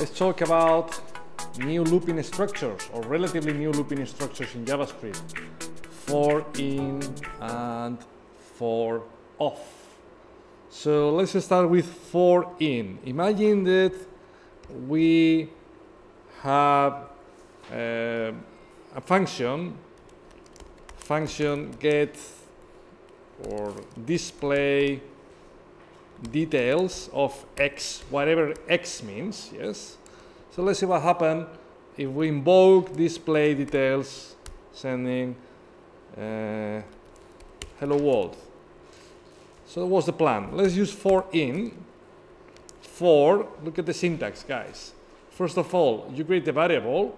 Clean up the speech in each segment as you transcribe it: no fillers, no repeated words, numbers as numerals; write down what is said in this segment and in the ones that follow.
let's talk about new looping structures or relatively new looping structures in JavaScript. For in and for off. So let's start with for in. Imagine that we have a function get or display details of x, whatever x means, yes? So let's see what happens if we invoke display details sending hello world. So what's the plan? Let's use for in. For, look at the syntax, guys. First of all, you create a variable,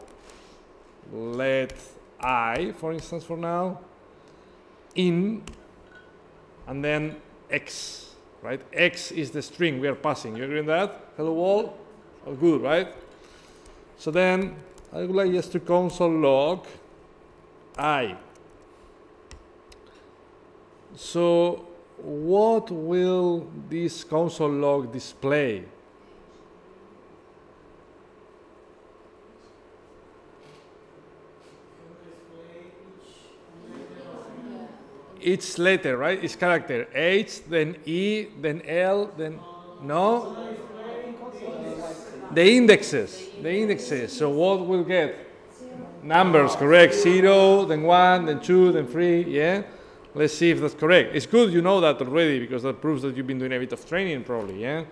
let I, for instance, for now, in, and then x, right? X is the string we are passing. You agree on that? Hello world? Oh, good, right? So then I would like just to console log I. So what will this console log display? Each letter, right? Each character. H, then E, then L, then no? The indexes. The indexes. So what we'll get? Numbers, correct. 0, then 1, then 2, then 3, yeah? Let's see if that's correct. It's good you know that already because that proves that you've been doing a bit of training probably, yeah?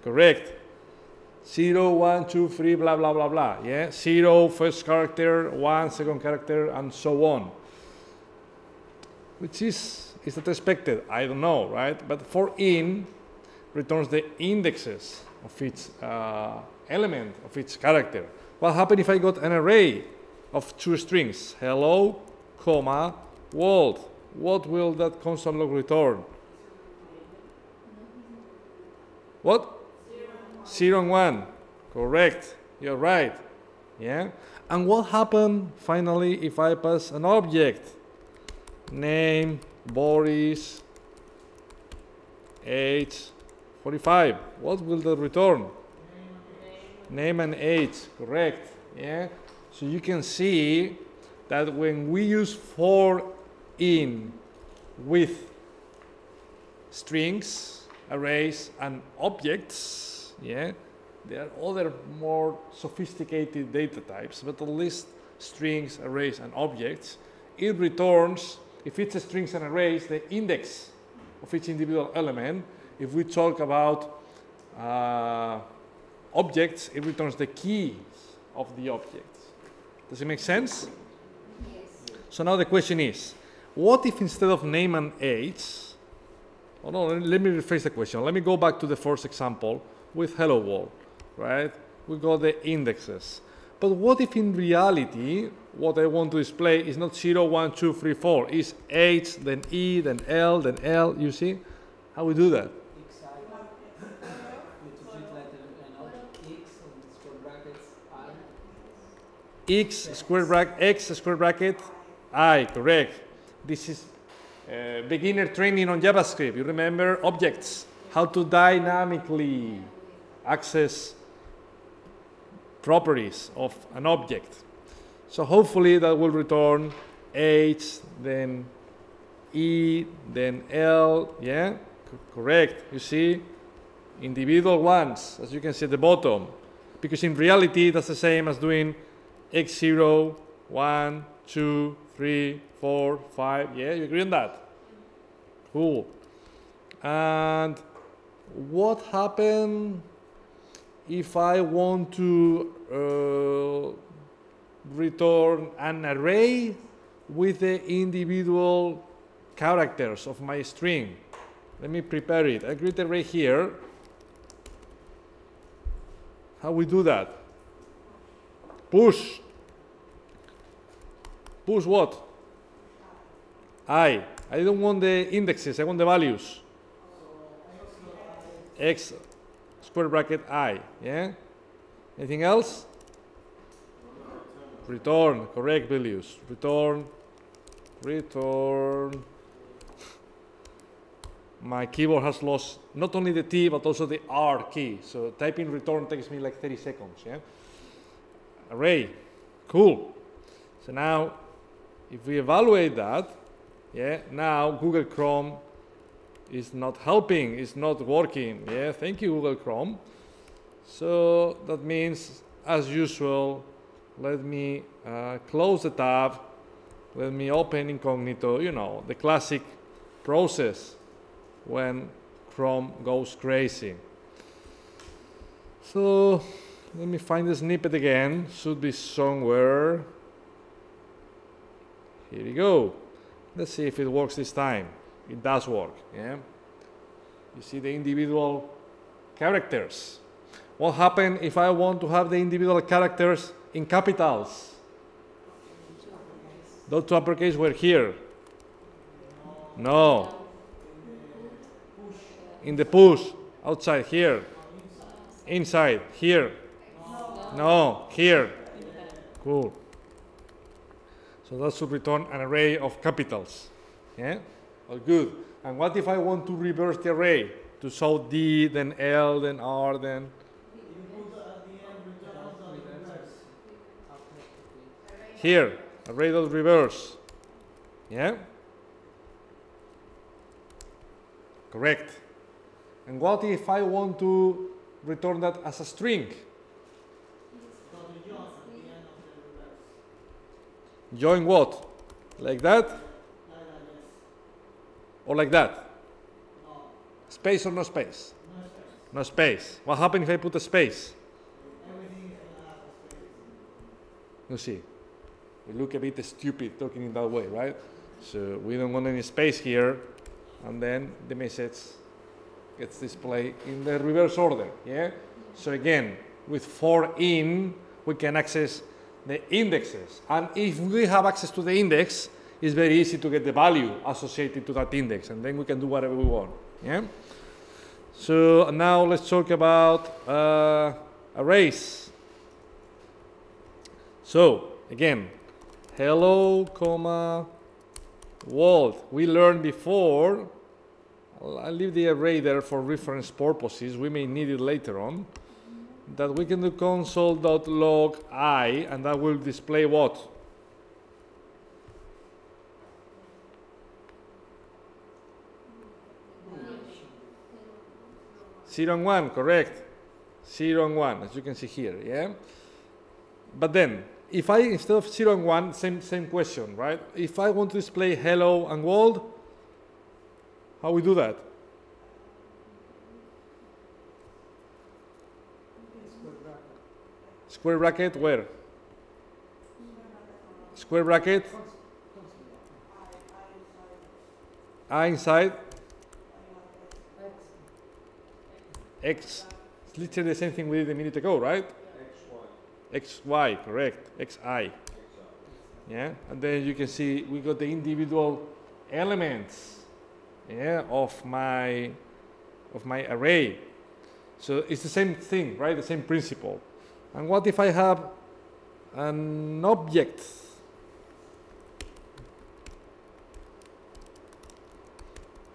Correct. 0, 1, 2, 3, blah, blah, blah, blah, yeah? 0, first character, 1, second character, and so on. Which is that expected? I don't know, right? But for in returns the indexes of each element of each character. What happens if I got an array of 2 strings? Hello, comma, world. What will that console log return? What? 0 and 1. Correct. You're right. Yeah. And what happens finally if I pass an object? Name, Boris, age, 45. What will that return? Name and age. Correct. Yeah. So you can see that when we use for in with strings, arrays, and objects, yeah, there are other more sophisticated data types, but at least strings, arrays, and objects, it returns, if it's a strings and arrays, the index of each individual element. If we talk about objects, it returns the keys of the objects. Does it make sense? Yes. So now the question is, what if instead of name and age, oh no, let me rephrase the question. Let me go back to the first example with hello world, right? We got the indexes. But what if in reality, what I want to display is not 0, 1, 2, 3, 4, is H, then E, then L, then L, you see? How we do that? X square bracket, X square bracket, I, correct. This is beginner training on JavaScript. You remember objects, how to dynamically access properties of an object. So hopefully that will return H, then E, then L, yeah? Correct, you see? Individual ones, as you can see at the bottom. Because in reality, that's the same as doing X0, 1, 2, 3, 4, 5, yeah? You agree on that? Cool. And what happened if I want to return an array with the individual characters of my string? Let me prepare it. I create an array here. How we do that? Push. Push what? I don't want the indexes, I want the values. X square bracket I, yeah? Anything else? Return, correct, values. Return. my keyboard has lost not only the T, but also the R key. So typing return takes me like 30 seconds, yeah? Array, cool. So now, if we evaluate that, yeah, now Google Chrome is not helping, it's not working, yeah? Thank you, Google Chrome. So that means, as usual, let me close the tab, let me open incognito, you know, the classic process when Chrome goes crazy. So let me find the snippet again, should be somewhere. Here we go. Let's see if it works this time. It does work, yeah? You see the individual characters. What happens if I want to have the individual characters in capitals? Those two uppercase were here. No. In the push, outside, here. Inside, here. No, here. Cool. So that should return an array of capitals. Yeah? Well, good. And what if I want to reverse the array? To show D, then L, then R, then... Here, array.reverse. Yeah? Correct. And what if I want to return that as a string? Join what? Like that? Or like that? Space or no space? No space. What happens if I put a space? You see, we look a bit stupid talking in that way, right? So we don't want any space here, and then the message gets displayed in the reverse order, yeah? So again, with for in, we can access the indexes. And if we have access to the index, it's very easy to get the value associated to that index, and then we can do whatever we want, yeah? So now let's talk about arrays. So again, hello, comma, world. We learned before, I'll leave the array there for reference purposes, we may need it later on, that we can do console.log I, and that will display what? 0 and 1, correct. 0 and 1, as you can see here, yeah? But then, if I, instead of 0 and 1, same question, right? If I want to display hello and world, how we do that? Square bracket, where? Square bracket? I inside? X. It's literally the same thing we did a minute ago, right? XY, correct. XI. Yeah, and then you can see we got the individual elements, yeah, of my array. So it's the same thing, right? The same principle. And what if I have an object?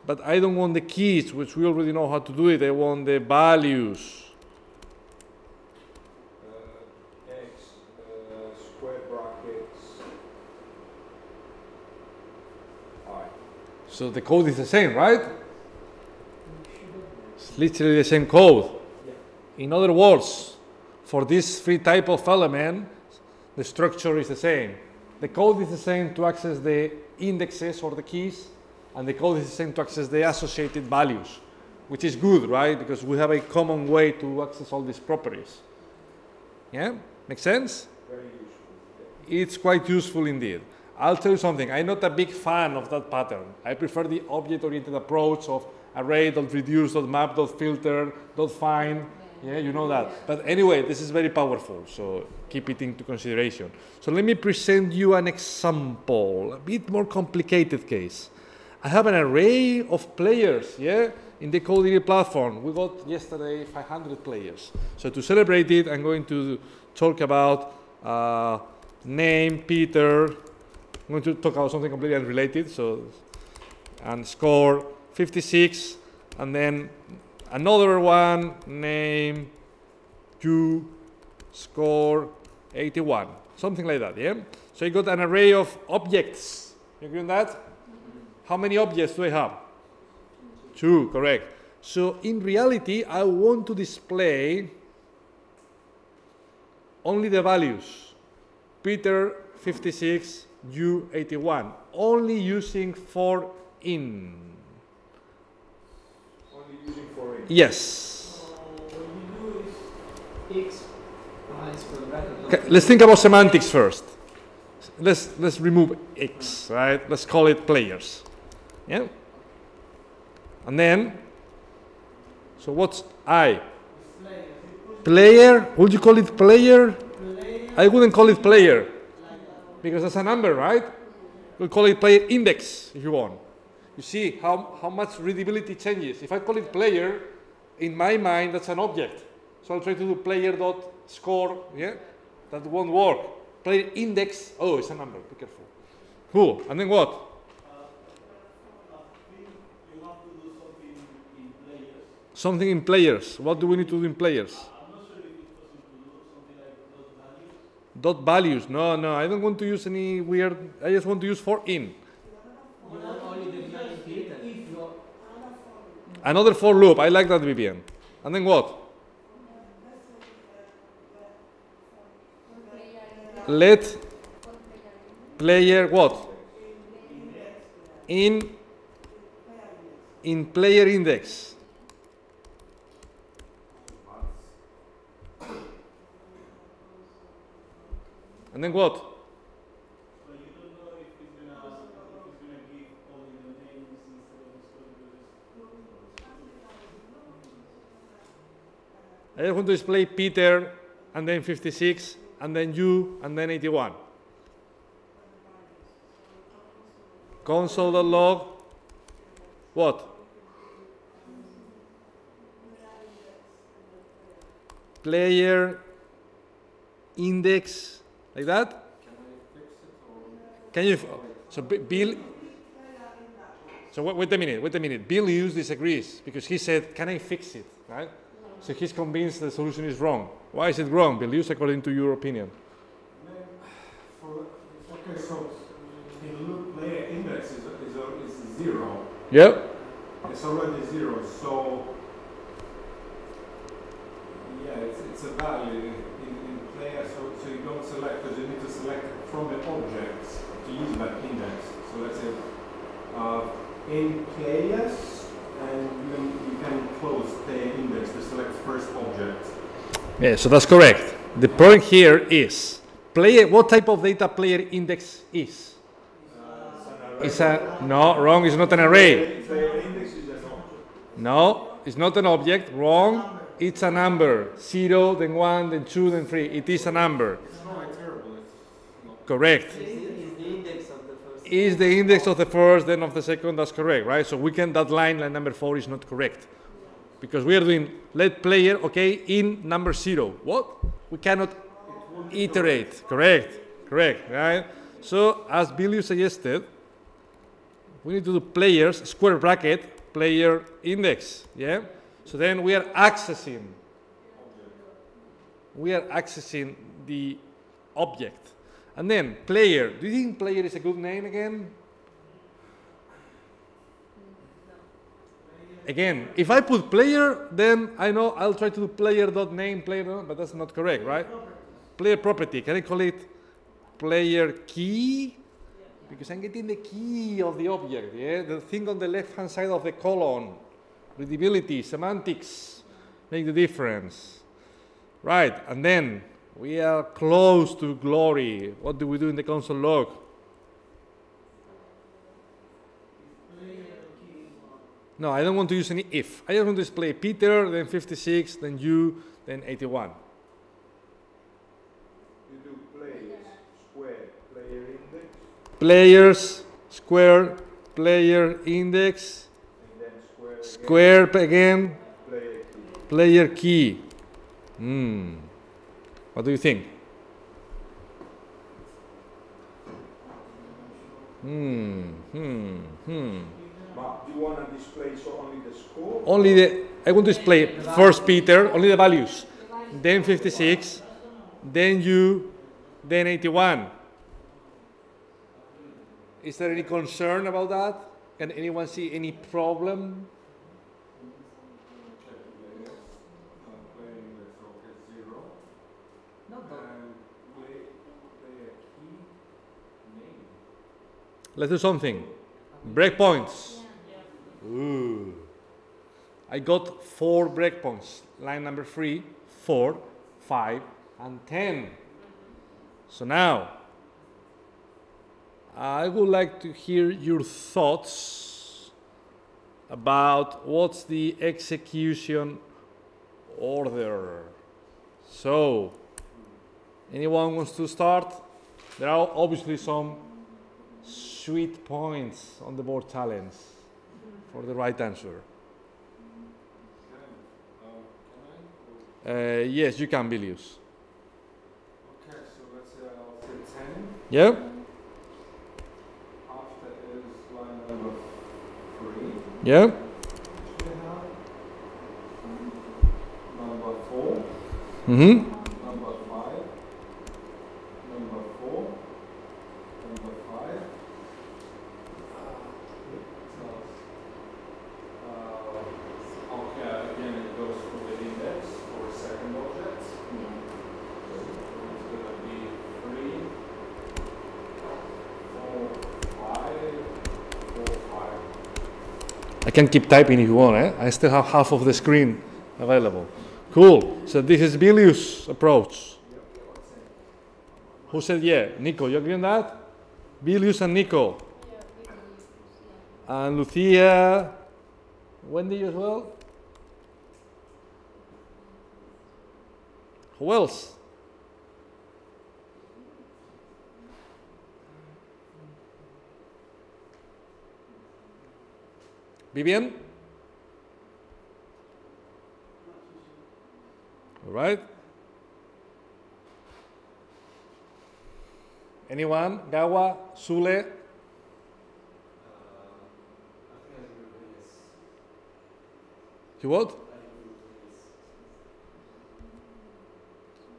But I don't want the keys, which we already know how to do it. I want the values. X, square brackets, I. So the code is the same, right? It's literally the same code. In other words, for this free type of element, the structure is the same. The code is the same to access the indexes or the keys, and the code is the same to access the associated values, which is good, right? Because we have a common way to access all these properties. Yeah? Make sense? Very useful. It's quite useful indeed. I'll tell you something, I'm not a big fan of that pattern. I prefer the object-oriented approach of array.reduce.map.filter, .find. Yeah, you know that. But anyway, this is very powerful, so keep it into consideration. So let me present you an example, a bit more complicated case. I have an array of players, yeah, in the Codeignit platform. We got yesterday 500 players. So to celebrate it, I'm going to talk about name, Peter. I'm going to talk about something completely unrelated. So, and score 56. and then another one, name, you, score, 81. Something like that, yeah? So you got an array of objects. You agree on that? How many objects do I have? 2, correct. So in reality, I want to display only the values. Peter, 56, you, 81. Only using for in. Only using for in. Yes. What you do is x price per bracket. Okay, let's think about semantics first. Let's remove x, right? Let's call it players. Yeah? And then, so what's I? Player? Would you call it player? I wouldn't call it player because that's a number, right? We'll call it player index if you want. You see how much readability changes. If I call it player, in my mind that's an object. So I'll try to do player dot score. Yeah, that won't work. Player index. Oh, it's a number. Be careful. Cool. And then what? You have to do something in players. Something in players. What do we need to do in players? I'm not sure if it's possible to do something like dot values. Dot values. No, I don't want to use any weird. I just want to use for in. You want only the beginning Peter. Another for loop. I like that, Vivian. And then what? Let player what? In player index. And then what? But you don't know if it's gonna give only the names instead of the score. I just want to display Peter and then 56 and then you and then 81. Console.log. What? Player index, like that? Can you? So Bill. So wait a minute. Bill Hughes disagrees because he said, "Can I fix it?" Right? So he's convinced the solution is wrong. Why is it wrong, Bill Hughes, according to your opinion? Okay, so in loop player index is 0. Yep. It's already 0, so yeah, it's a value in player, so you don't select because you need to select from the objects to use that index. So let's say in players, and you can close player index to select first object. Yeah, so that's correct. The point here is player. What type of data player index is? It's a no, wrong. It's not an array. Player index is an object. No, it's not an object. Wrong. It's a number. 0, then 1, then 2, then 3. It is a number. It's not terrible. Correct. Is the index of the first. Is the index of the first, then of the second. That's correct, right? So we can that line number 4 is not correct because we are doing let player in number 0. What? We cannot iterate. Correct, right? So as Billy suggested, we need to do players square bracket player index. Yeah. So then we are accessing the object. And then player. Do you think player is a good name again? Again, if I put player, then I know I'll try to do player.name, player, but that's not correct, right? Player property. Can I call it player key? Because I'm getting the key of the object, yeah? The thing on the left-hand side of the column. Readability, semantics make the difference. Right, and then we are close to glory. What do we do in the console log? No, I don't want to use any if. I just want to display Peter, then 56, then you, then 81. You do players square player index, Players, square, player index, and then square again, player key. player key. What do you think? But you want to display so only the score? Only the, I want to display first Peter, only the values, then 56, then you, then 81. Is there any concern about that? Can anyone see any problem? Check players. Playing the socket 0. No, but And play a key name. Let's do something. Breakpoints. Ooh. I got 4 breakpoints. Line number 3, 4, 5, and 10. So now, I would like to hear your thoughts about what's the execution order. So, anyone wants to start? There are obviously some sweet points on the board challenge for the right answer. Can I? Yes, you can, Bilius. Okay, so let's say I'll say 10. Yeah? After is line number 3. Yeah? We have number 4, Mm-hmm. number 5, number 4, number 5. Okay, again it goes to the index for a second object. So it's going to be 3, 4, 5, 4, 5. I can keep typing if you want, eh? I still have half of the screen available. Cool. So this is Bilius' approach. Who said yeah? Nico, you agree on that? Bilius and Nico. And Lucia, Wendy as well. Who else? Vivian? All right. Anyone? Gawa? Sule? You what?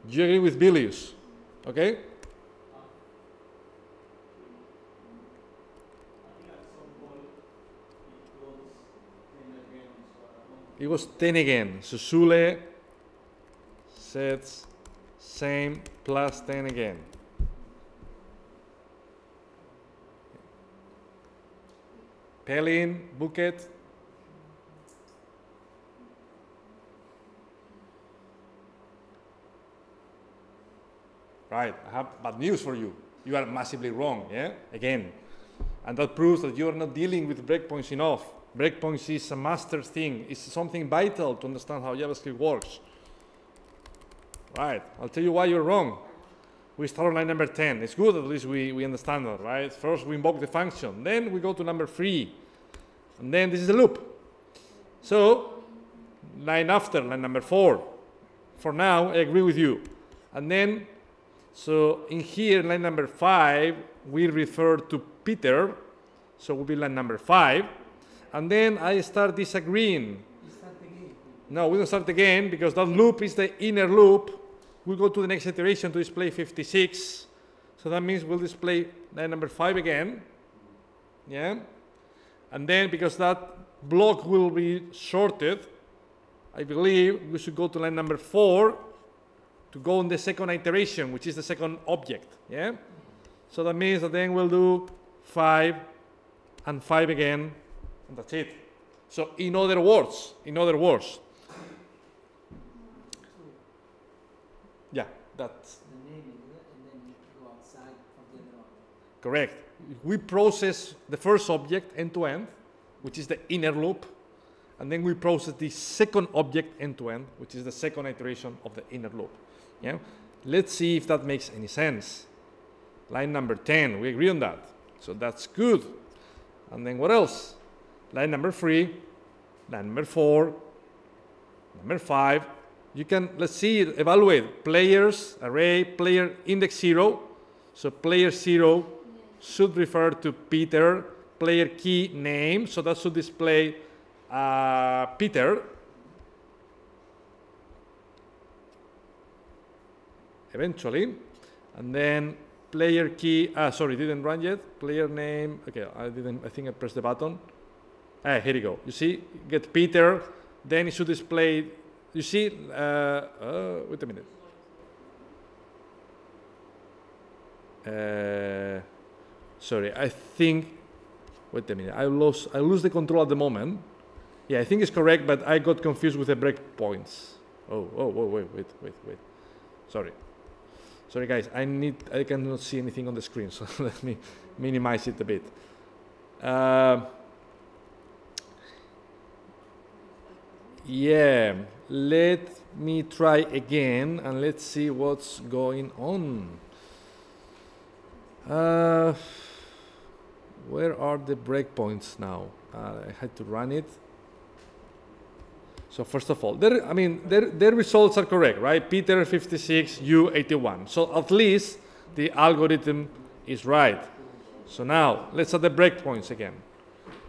You agree with Bilius? Okay? I think at some point it goes 10 again, so I don't. It was 10 again. So Sule sets same plus 10 again. Pelin, Bucket. Right, I have bad news for you. You are massively wrong, yeah? Again. And that proves that you are not dealing with breakpoints enough. Breakpoints is a master thing. It's something vital to understand how JavaScript works. Right, I'll tell you why you're wrong. We start on line number 10. It's good at least we understand that, right? First we invoke the function. Then we go to number 3. And then this is a loop. So, line after, line number 4. For now, I agree with you. And then, so in here, line number 5, we refer to Peter. So it will be line number 5. And then I start disagreeing. you start again. No, we don't start again because that loop is the inner loop. We'll go to the next iteration to display 56. So that means we'll display line number 5 again. Yeah? And then because that block will be sorted, I believe we should go to line number 4 to go on the second iteration, which is the second object. Yeah? So that means that then we'll do 5 and 5 again, and that's it. So in other words, yeah, that's The name is it, and then you go outside from the other one. correct. We process the first object end to end, which is the inner loop, and then we process the second object end to end, which is the second iteration of the inner loop. Yeah? Let's see if that makes any sense. Line number 10, we agree on that. So that's good. And then what else? Line number 3, line number 4, number 5. You can, let's see, evaluate players, array, player index 0. So player 0 should refer to Peter, player key name, so that should display Peter. Eventually, and then player key, sorry, didn't run yet. Player name, okay, I think I pressed the button. Here you go. You see, get Peter, then it should display, you see, wait a minute. Sorry, I think, wait a minute, I lose the control at the moment. Yeah, I think it's correct, but I got confused with the breakpoints. Wait. Sorry guys, I cannot see anything on the screen, so let me minimize it a bit. Yeah, let me try again and let's see what's going on. Where are the breakpoints now? I had to run it. So first of all, their results are correct, right? Peter 56, you 81. So at least the algorithm is right. So now let's add the breakpoints again.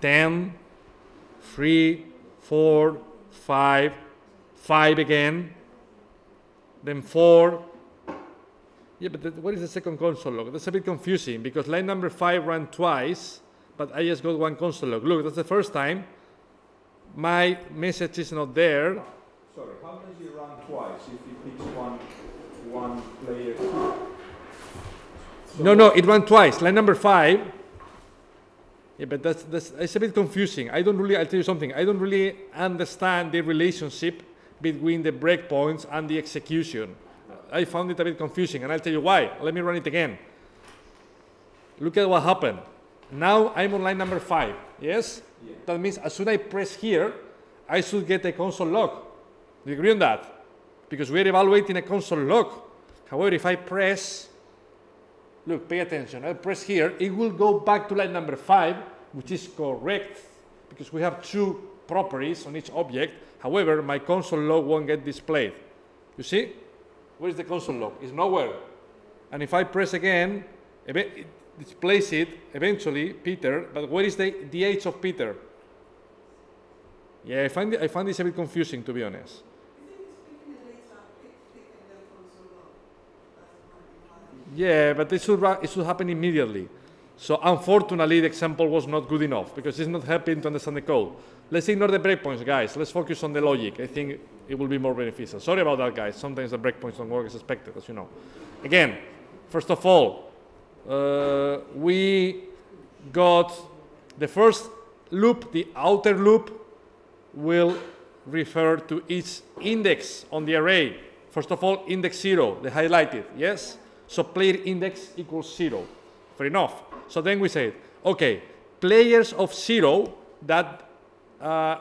10, 3, 4, 5, 5 again, then 4. Yeah, but what is the second console log? That's a bit confusing because line number 5 ran twice, but I just got one console log. Look, that's the first time. My message is not there. Sorry, how does it run twice if you pick one player? So no, it ran twice. Line number 5. Yeah, but it's a bit confusing. I'll tell you something. I don't really understand the relationship between the breakpoints and the execution. I found it a bit confusing, and I'll tell you why. Let me run it again. Look at what happened. Now I'm on line number 5. Yes? Yeah. That means as soon as I press here, I should get a console log. Do you agree on that? Because we're evaluating a console log. However, if I press, look, pay attention. I press here, it will go back to line number 5, which is correct, because we have 2 properties on each object. However, my console log won't get displayed. You see? Where is the console log? It's nowhere. And if I press again, it displays it, eventually, Peter, but where is the age of Peter? Yeah, I find this a bit confusing, to be honest. Yeah, but it should happen immediately. So unfortunately, the example was not good enough because it's not helping to understand the code. Let's ignore the breakpoints, guys. Let's focus on the logic. I think it will be more beneficial. Sorry about that, guys. Sometimes the breakpoints don't work as expected, as you know. Again, first of all, we got the first loop, the outer loop, will refer to each index on the array. First of all, index 0, the highlighted, yes? So player index equals 0. Fair enough. So then we say, okay, players of 0, that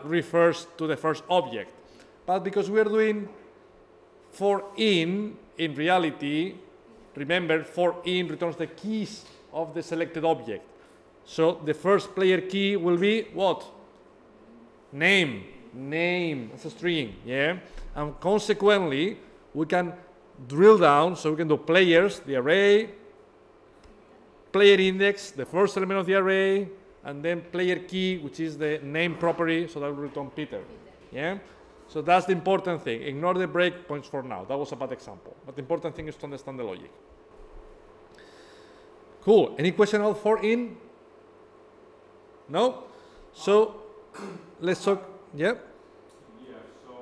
refers to the first object. But because we are doing for in reality, remember, for in returns the keys of the selected object. So the first player key will be what? Name, that's a string, yeah? And consequently, we can drill down, so we can do players, the array, player index, the first element of the array, and then player key, which is the name property, so that will return Peter, yeah? So that's the important thing. Ignore the breakpoints for now. That was a bad example. But the important thing is to understand the logic. Cool. Any question about for in? No? So let's talk. Yeah? Yeah, so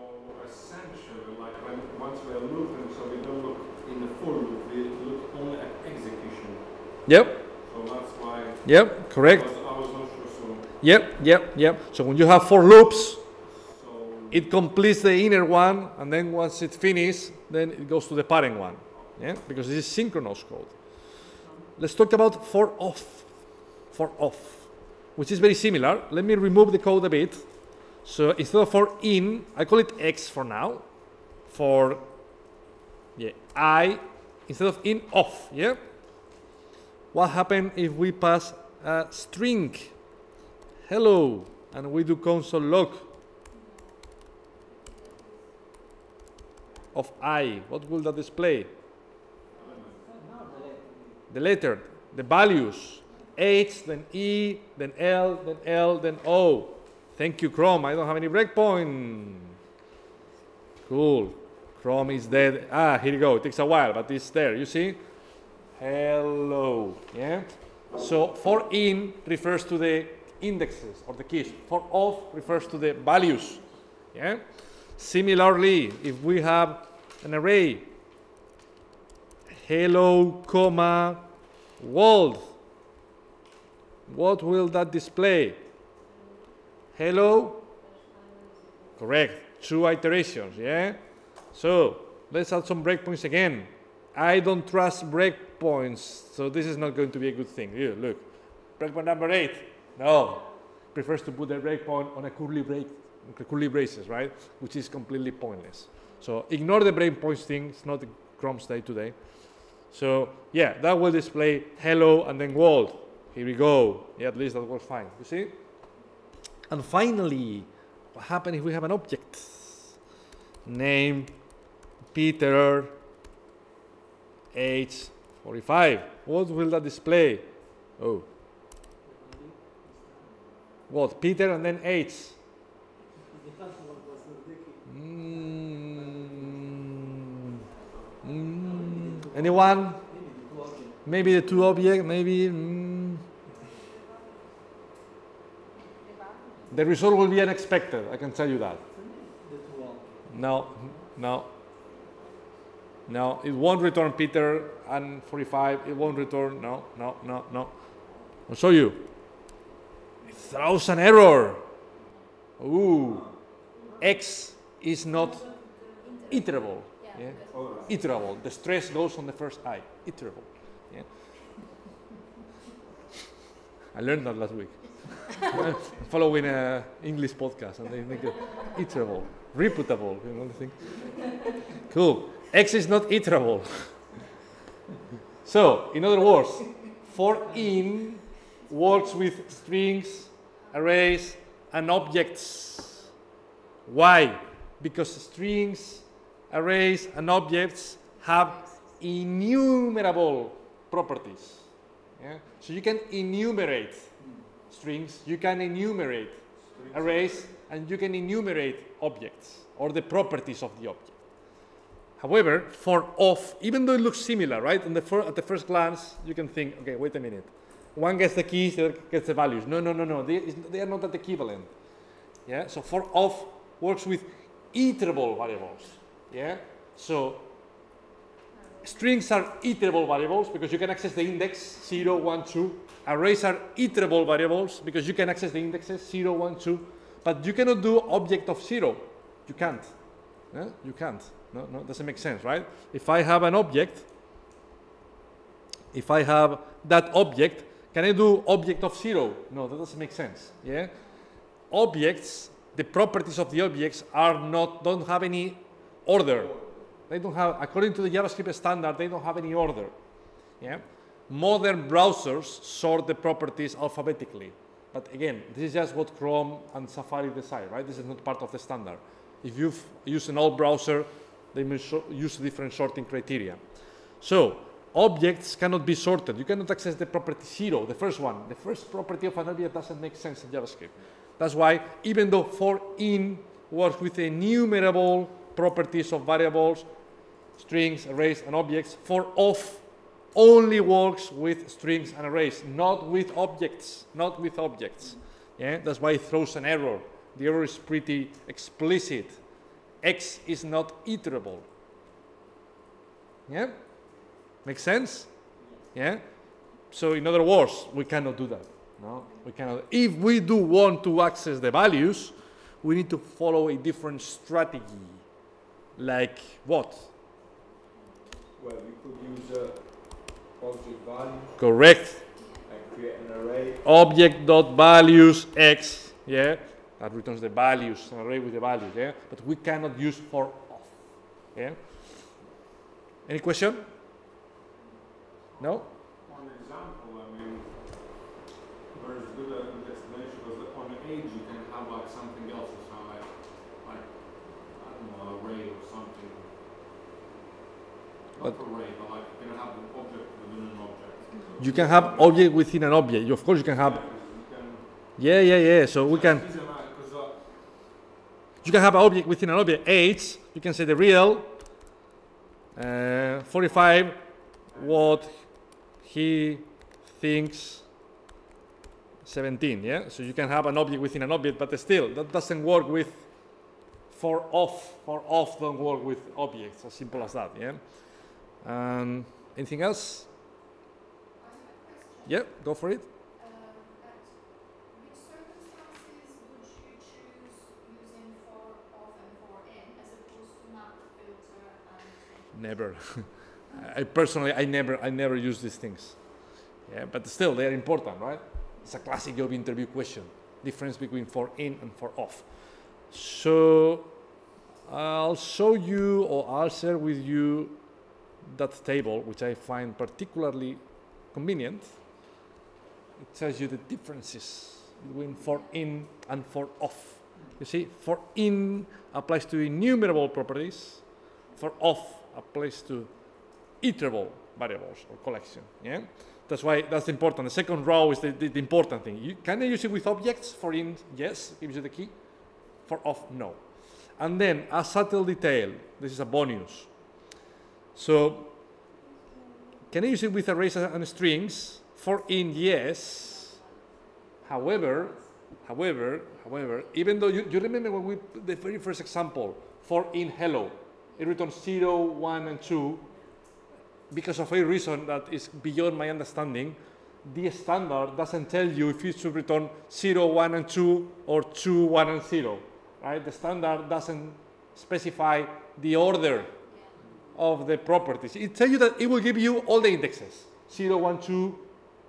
essentially, like once we are looping, so we don't look in the for loop, we look only at execution. Yep. So that's why. Yep, correct. I was not sure. So Yep. So when you have for loops, So it completes the inner one, and then once it's finished, then it goes to the parent one. Yeah? Because this is synchronous code. Let's talk about for off, which is very similar. Let me remove the code a bit. So instead of for in, I call it X for now. For I, instead of in, off. Yeah. What happens if we pass a string, hello, and we do console log of I? What will that display? The letter, the values. H, then E, then L, then L, then O. Thank you, Chrome. I don't have any breakpoint. Cool. Chrome is dead. Ah, here you go. It takes a while, but it's there. You see? Hello. Yeah? So for in refers to the indexes or the keys. For of refers to the values. Yeah? Similarly, if we have an array, hello, comma, world, what will that display? Hello? Correct. 2 iterations, yeah? So, let's add some breakpoints again. I don't trust breakpoints, so this is not going to be a good thing. Here, look. Breakpoint number 8. No. Prefers to put the breakpoint on a curly braces, right? Which is completely pointless. So, ignore the breakpoints thing. It's not Chrome's day today. So, yeah, that will display hello and then world. Here we go. Yeah, at least that works fine. You see? And finally, what happens if we have an object? Name, Peter, age 45. What will that display? Oh. What? Peter and then age. Anyone? Maybe the 2 object, maybe. The result will be unexpected, I can tell you that. No, no. No, it won't return Peter and 45. It won't return, no. I'll show you. It throws an error. Ooh. X is not iterable. Yeah? Iterable. The stress goes on the first I. Iterable. Yeah? I learned that last week. I'm following an English podcast and they make it iterable, reputable, you know the thing. Cool. X is not iterable. So, in other words, for in works with strings, arrays, and objects. Why? Because strings, arrays, and objects have innumerable properties. Yeah? So you can enumerate strings, you can enumerate arrays, and you can enumerate objects or the properties of the object. However, for of, even though it looks similar, right? At the first glance, you can think, okay, wait a minute. One gets the keys, the other gets the values. No. They are not that equivalent. Yeah. So for of works with iterable variables. Yeah. So strings are iterable variables because you can access the index 0, 1, 2. Arrays are iterable variables because you can access the indexes 0, 1, 2. But you cannot do object of 0. You can't. Yeah? You can't. No, it doesn't make sense, right? If I have an object, if I have that object, can I do object of 0? No, that doesn't make sense. Yeah? Objects, the properties of the objects don't have any order. They don't have, according to the JavaScript standard, they don't have any order. Yeah? Modern browsers sort the properties alphabetically. But again, this is just what Chrome and Safari decide, right? This is not part of the standard. If you've used an old browser, they may use different sorting criteria. So, objects cannot be sorted. You cannot access the property 0, the first one. The first property of an object doesn't make sense in JavaScript. That's why, even though for in works with enumerable properties of variables, strings, arrays, and objects, for of only works with strings and arrays, not with objects. Not with objects. Yeah? That's why it throws an error. The error is pretty explicit. X is not iterable. Yeah? Make sense? Yeah? So in other words, we cannot do that. No, we cannot. If we do want to access the values, we need to follow a different strategy. Like what? Well, we could use object value. Correct. And create an array. Object.values x. Yeah? That returns the values, an array with the values, yeah? But we cannot use for of, yeah? Any question? No? One example, I mean, where is good an explanation was that on the age you can have like something else, so like I don't know, array or something. Not array, but like you can have an object within an object. You can have object within an object. Of course, you can have. Yeah. So we can. You can have an object within an object. Age. You can say the real. 45. What he thinks. 17. Yeah. So you can have an object within an object, but still that doesn't work with. For off don't work with objects. As simple as that. Yeah. Anything else? Yeah, go for it. At which circumstances would you choose using for off and for in as opposed to map, filter, and Never. I personally, I never use these things. Yeah, but still, they are important, right? It's a classic job interview question. Difference between for in and for off. So I'll show you, or I'll share with you that table, which I find particularly convenient. It tells you the differences between for in and for off. You see, for in applies to enumerable properties, for off applies to iterable variables or collection. Yeah, that's why that's important. The second row is the important thing. Can I use it with objects? For in, yes, gives you the key. For off, no. And then a subtle detail. This is a bonus. So, can I use it with arrays and strings? For in, yes. However, even though you remember when we the very first example, for in hello, it returns 0, 1, and 2. Because of a reason that is beyond my understanding, the standard doesn't tell you if it should return 0, 1, and 2, or 2, 1, and 0. Right? The standard doesn't specify the order of the properties. It tells you that it will give you all the indexes, 0, 1, 2,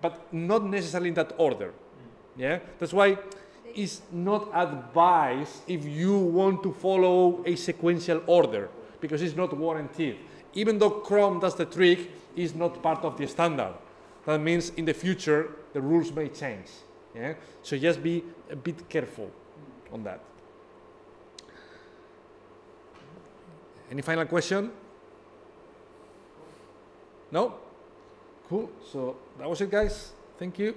but not necessarily in that order. Yeah, that's why it's not advised if you want to follow a sequential order, because it's not warranted. Even though Chrome does the trick, it's not part of the standard. That means in the future the rules may change. Yeah, so just be a bit careful on that. Any final question? No? Cool. So that was it, guys. Thank you.